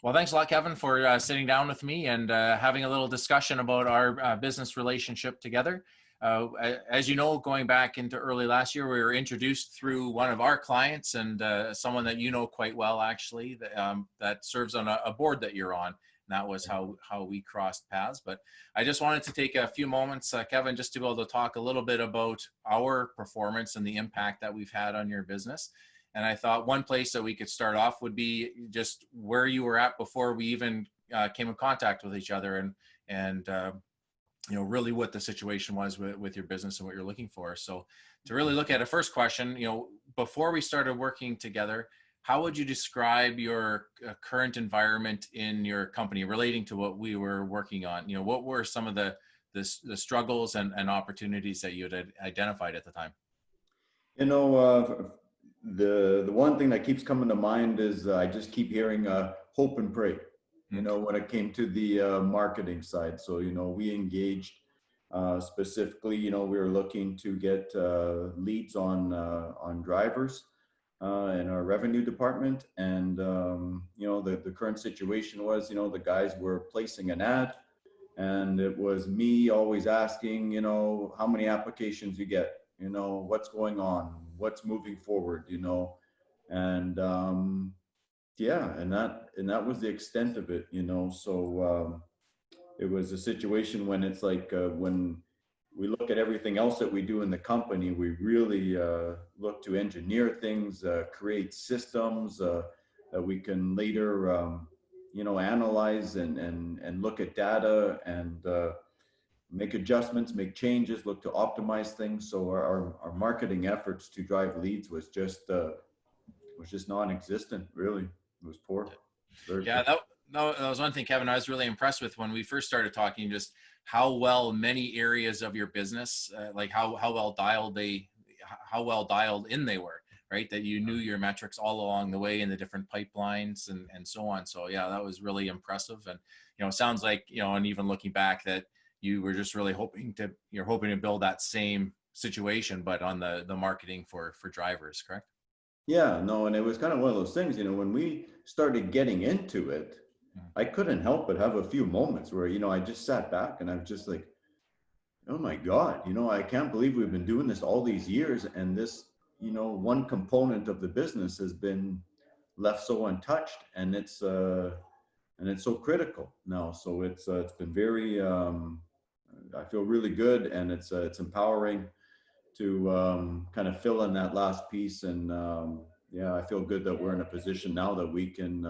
Well, thanks a lot, Kevin, for sitting down with me and having a little discussion about our business relationship together. As you know, going back into early last year, we were introduced through one of our clients and someone that you know quite well, actually, that serves on a board that you're on. And that was how we crossed paths. But I just wanted to take a few moments, Kevin, just to be able to talk a little bit about our performance and the impact that we've had on your business. And I thought one place that we could start off would be just where you were at before we even came in contact with each other, and really what the situation was with your business and what you're looking for. So to really look at a first question, before we started working together, how would you describe your current environment in your company relating to what we were working on? What were some of the struggles and opportunities that you had identified at the time? The one thing that keeps coming to mind is I just keep hearing hope and pray, when it came to the marketing side. So, we engaged specifically, we were looking to get leads on drivers in our revenue department. And, the current situation was, the guys were placing an ad, and it was me always asking, how many applications you get, what's going on, what's moving forward, and and that was the extent of it, so it was a situation when it's like when we look at everything else that we do in the company, we really look to engineer things, create systems that we can later analyze and look at data and make adjustments, make changes, look to optimize things. So our marketing efforts to drive leads was just non-existent, really. It was poor. Yeah, that was one thing, Kevin, I was really impressed with when we first started talking, just how well many areas of your business, like how well dialed in they were, right? That you knew your metrics all along the way in the different pipelines and so on. So yeah, that was really impressive. And, it sounds like, and even looking back, that you were just really hoping to build that same situation, but on the marketing for drivers, correct? Yeah, no, and it was kind of one of those things, when we started getting into it, I couldn't help but have a few moments where, I just sat back and I'm just like, oh my God, I can't believe we've been doing this all these years. And this, one component of the business has been left so untouched, and it's so critical now. So it's been very, I feel really good, and it's empowering to kind of fill in that last piece. And I feel good that we're in a position now that we can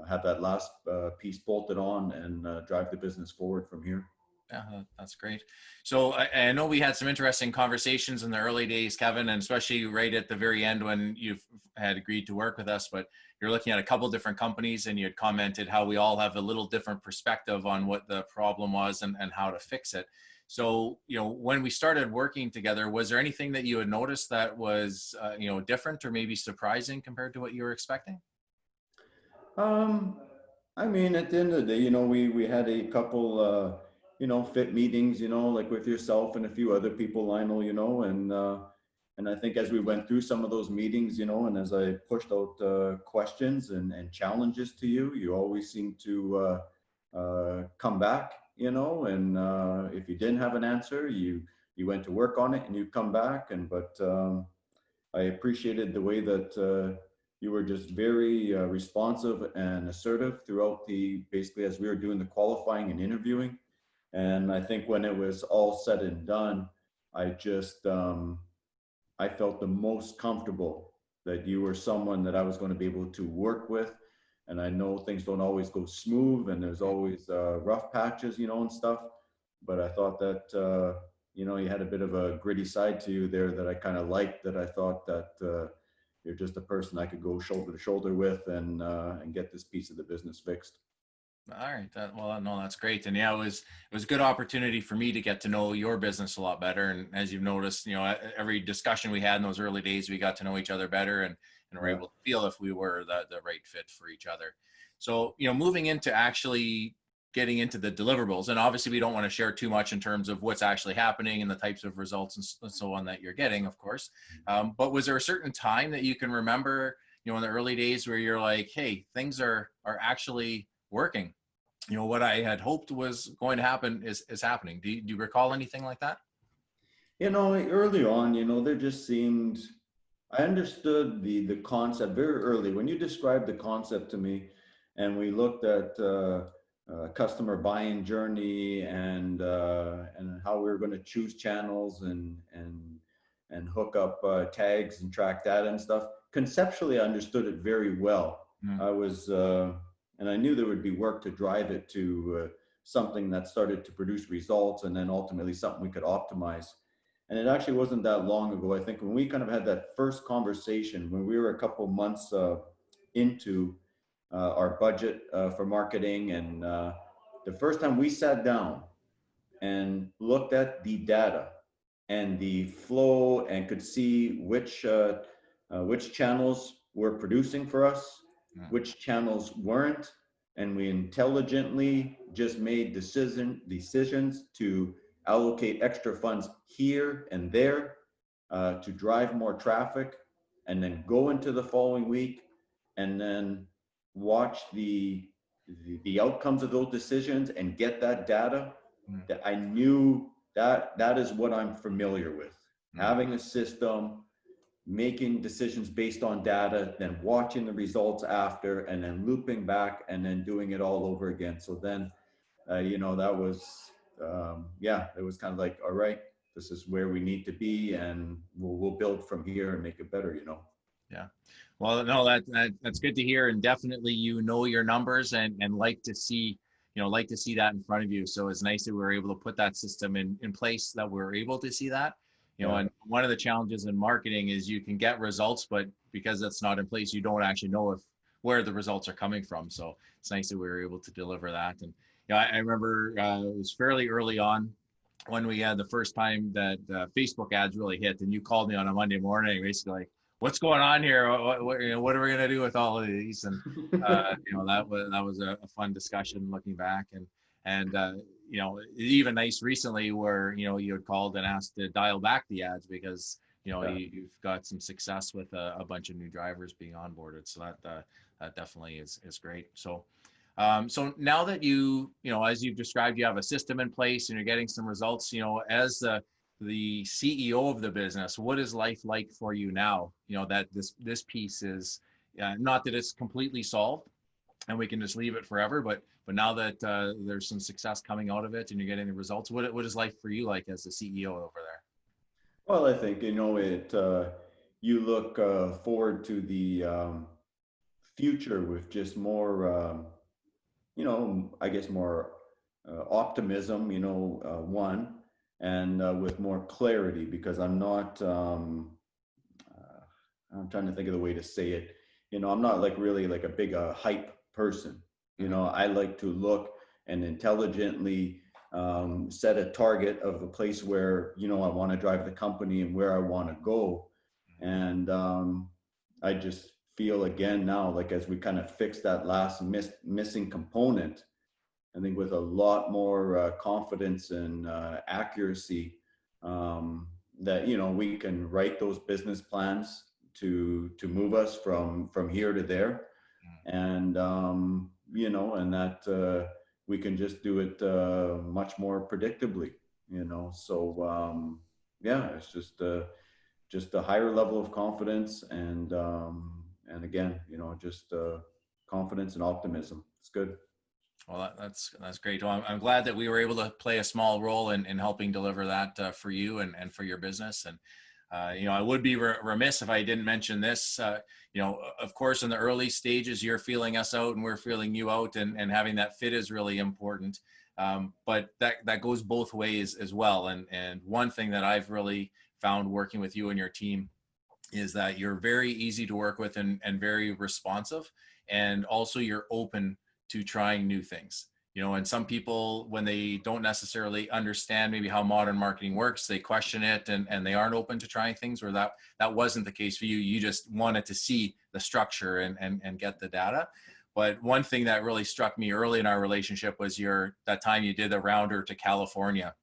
have that last piece bolted on and drive the business forward from here. Yeah, that's great. So I know we had some interesting conversations in the early days, Kevin, and especially right at the very end when you had agreed to work with us, but you're looking at a couple different companies, and you had commented how we all have a little different perspective on what the problem was and how to fix it. So, when we started working together, was there anything that you had noticed that was, different or maybe surprising compared to what you were expecting? I mean, at the end of the day, we had a couple, fit meetings, like with yourself and a few other people, Lionel, and I think as we went through some of those meetings, and as I pushed out questions and challenges to you, you always seem to come back, and if you didn't have an answer, you went to work on it and you come back. But I appreciated the way that you were just very responsive and assertive throughout basically as we were doing the qualifying and interviewing. And I think when it was all said and done, I just, I felt the most comfortable that you were someone that I was going to be able to work with. And I know things don't always go smooth, and there's always rough patches, and stuff. But I thought that, you had a bit of a gritty side to you there that I kind of liked, that I thought that you're just a person I could go shoulder to shoulder with and get this piece of the business fixed. All right. No, that's great. And yeah, it was a good opportunity for me to get to know your business a lot better. And as you've noticed, every discussion we had in those early days, we got to know each other better and were able to feel if we were the right fit for each other. So, moving into actually getting into the deliverables, and obviously we don't want to share too much in terms of what's actually happening and the types of results and so on that you're getting, of course. But was there a certain time that you can remember in the early days where you're like, hey, things are actually working? What I had hoped was going to happen is happening. Do you recall anything like that? Early on, there just seemed, I understood the concept very early. When you described the concept to me, and we looked at customer buying journey and how we were going to choose channels and hook up tags and track data and stuff. Conceptually, I understood it very well. Mm. I was, and I knew there would be work to drive it to something that started to produce results, and then ultimately something we could optimize. And it actually wasn't that long ago, I think, when we kind of had that first conversation, when we were a couple months into our budget for marketing. And the first time we sat down and looked at the data and the flow and could see which channels were producing for us, Mm. which channels weren't, and we intelligently just made decisions to allocate extra funds here and there to drive more traffic, and then go into the following week and then watch the outcomes of those decisions and get that data. Mm. That I knew that is what I'm familiar with. Mm. Having a system, making decisions based on data, then watching the results after, and then looping back and then doing it all over again. So then, that was, it was kind of like, all right, this is where we need to be, and we'll build from here and make it better. Yeah. Well, no, that's good to hear, and definitely your numbers and like to see that in front of you. So it's nice that we were able to put that system in place, that we're able to see that. Yeah. And one of the challenges in marketing is you can get results, but because that's not in place, you don't actually know where the results are coming from. So it's nice that we were able to deliver that. And I remember it was fairly early on when we had the first time that Facebook ads really hit, and you called me on a Monday morning, basically like, what's going on here? What are we going to do with all of these? And that was a fun discussion looking back, and even nice recently where you had called and asked to dial back the ads because you've got some success with a bunch of new drivers being onboarded. So that definitely is great. So now that as you've described, you have a system in place and you're getting some results, as the CEO of the business, what is life like for you now? That this piece is not that it's completely solved and we can just leave it forever, but now that there's some success coming out of it and you're getting the results, what is life for you like as the CEO over there? Well, I think, you look forward to the future with just more, I guess more optimism, one, and with more clarity, because I'm trying to think of the way to say it. I'm not like really like a big hype person. I like to look and intelligently set a target of a place where, I want to drive the company and where I want to go. And I just feel again now, like as we kind of fix that last missing component, I think with a lot more confidence and accuracy, that we can write those business plans to move us from here to there, and and that we can just do it much more predictably. So it's just a higher level of confidence, and again, just confidence and optimism. It's good. Well, that's great. Well, I'm glad that we were able to play a small role in helping deliver that for you and for your business. And I would be remiss if I didn't mention this. Of course, in the early stages, you're feeling us out and we're feeling you out, and having that fit is really important. But that goes both ways as well. And one thing that I've really found working with you and your team is that you're very easy to work with and very responsive, and also you're open to trying new things. And some people, when they don't necessarily understand maybe how modern marketing works, they question it and they aren't open to trying things, where that wasn't the case for you. You just wanted to see the structure and get the data. But one thing that really struck me early in our relationship was that time you did the rounder to California.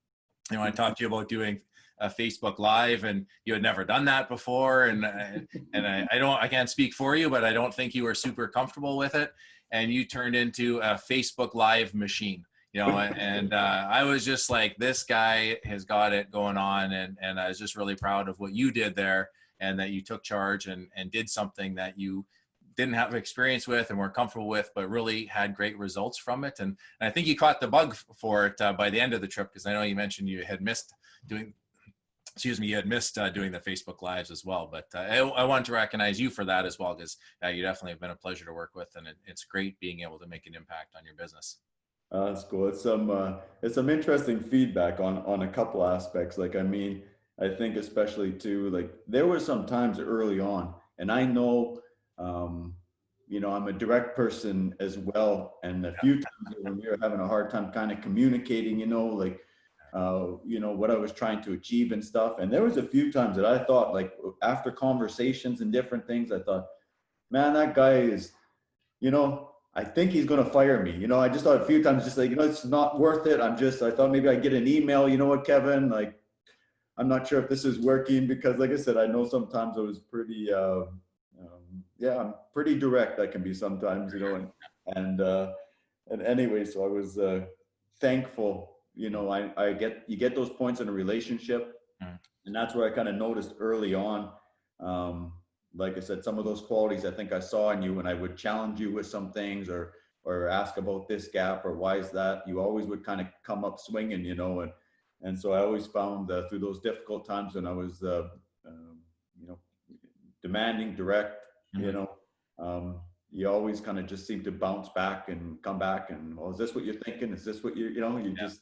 I talked to you about doing a Facebook Live, and you had never done that before. I can't speak for you, but I don't think you were super comfortable with it. And you turned into a Facebook Live machine, I was just like, this guy has got it going on. And I was just really proud of what you did there, and that you took charge and did something that you didn't have experience with and weren't comfortable with, but really had great results from it. And I think you caught the bug for it by the end of the trip, because I know you mentioned you had missed doing, you had missed doing the Facebook Lives as well. But I want to recognize you for that as well, because you definitely have been a pleasure to work with, and it's great being able to make an impact on your business. That's cool. It's some interesting feedback on a couple aspects. Like, I mean, I think especially too, like there were some times early on, and I know, I'm a direct person as well. And a few times when we were having a hard time kind of communicating, what I was trying to achieve and stuff. And there was a few times that I thought, like after conversations and different things, I thought, man, that guy is, I think he's going to fire me. I just thought a few times, just like, it's not worth it. I thought maybe I'd get an email, you know what, Kevin, like, I'm not sure if this is working, because like I said, I know sometimes I was pretty, I'm pretty direct. I can be sometimes, and anyway, so I was thankful, you get those points in a relationship. And that's where I kind of noticed early on, like I said, some of those qualities I think I saw in you when I would challenge you with some things, or ask about this gap or why is that, you always would kind of come up swinging, and so I always found through those difficult times when I was, demanding, direct, you always kind of just seem to bounce back and come back and, well, is this what you're thinking? Is this what just,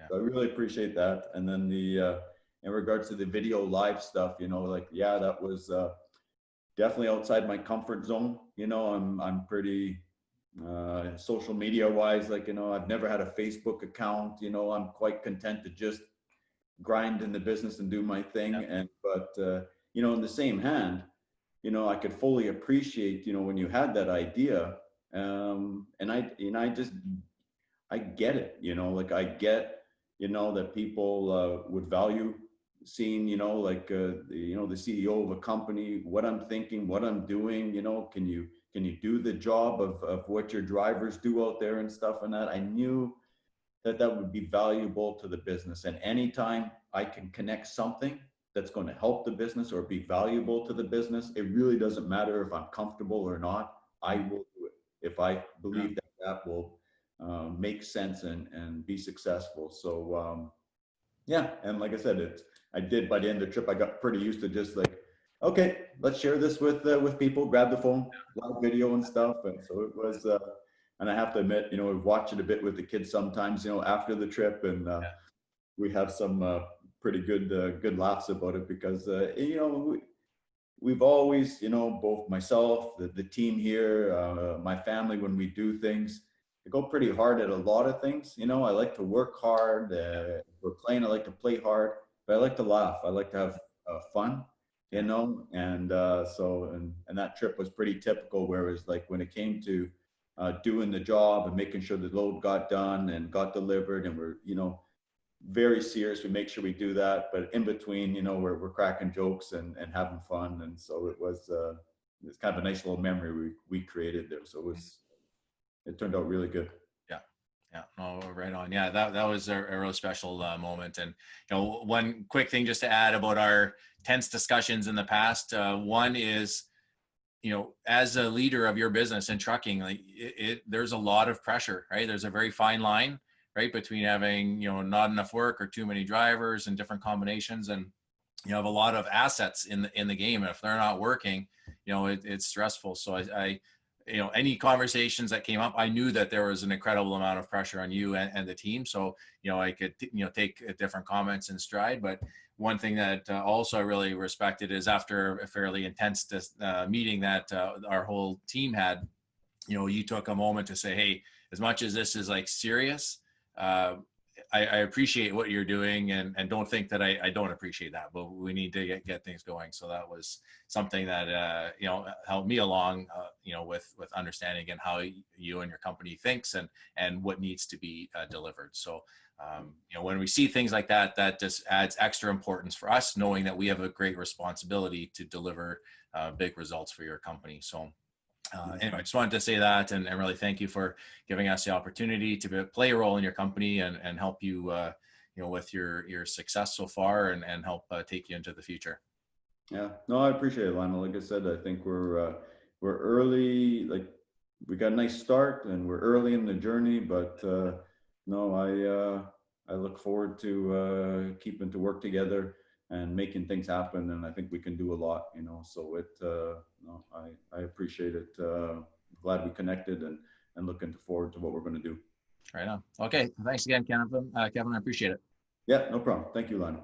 so I really appreciate that. And then in regards to the video live stuff, that was definitely outside my comfort zone. I'm pretty social media wise, I've never had a Facebook account. I'm quite content to just grind in the business and do my thing. But in the same hand, I could fully appreciate, when you had that idea, and I get it, I get, that people would value seeing, the CEO of a company, what I'm thinking, what I'm doing, can you do the job of what your drivers do out there and stuff and that. I knew that would be valuable to the business. And anytime I can connect something that's going to help the business or be valuable to the business, it really doesn't matter if I'm comfortable or not, I will do it. If I believe that will make sense and be successful. So, and like I said, I did by the end of the trip, I got pretty used to just like, okay, let's share this with people, grab the phone, live video and stuff. And so it was, and I have to admit, we watch it a bit with the kids sometimes, after the trip, and we have some pretty good laughs about it, because, we've always, both myself, the team here, my family, when we do things, I go pretty hard at a lot of things. I like to work hard. If we're playing, I like to play hard, but I like to laugh. I like to have fun, and and that trip was pretty typical, where it was like when it came to doing the job and making sure the load got done and got delivered, and we're, very serious. We make sure we do that, but in between, we're cracking jokes and having fun. And so it's kind of a nice little memory we created there. So it turned out really good. Yeah, no, right on. Yeah, that was a really special moment. And one quick thing just to add about our tense discussions in the past. One is, as a leader of your business in trucking, like there's a lot of pressure, right? There's a very fine line, right, between having not enough work or too many drivers and different combinations, and you have a lot of assets in the game, and if they're not working, it's stressful. So I any conversations that came up, I knew that there was an incredible amount of pressure on you and the team. So, I could, take different comments in stride. But one thing that also I really respected is, after a fairly intense meeting that our whole team had, you took a moment to say, hey, as much as this is like serious, I appreciate what you're doing, and don't think that I don't appreciate that, but we need to get things going. So that was something that, helped me along, with understanding again how you and your company thinks and what needs to be delivered. So when we see things like that, that just adds extra importance for us, knowing that we have a great responsibility to deliver big results for your company. So anyway, I just wanted to say that and really thank you for giving us the opportunity to play a role in your company and help you, with your success so far and help take you into the future. Yeah, no, I appreciate it, Lionel. Like I said, I think we're early. Like we got a nice start, and we're early in the journey. But no, I look forward to keeping to work together and making things happen. And I think we can do a lot. So no, I appreciate it. Glad we connected, and looking forward to what we're going to do. Right on. Okay, thanks again, Kevin. Kevin, I appreciate it. Yeah, no problem. Thank you, Lionel.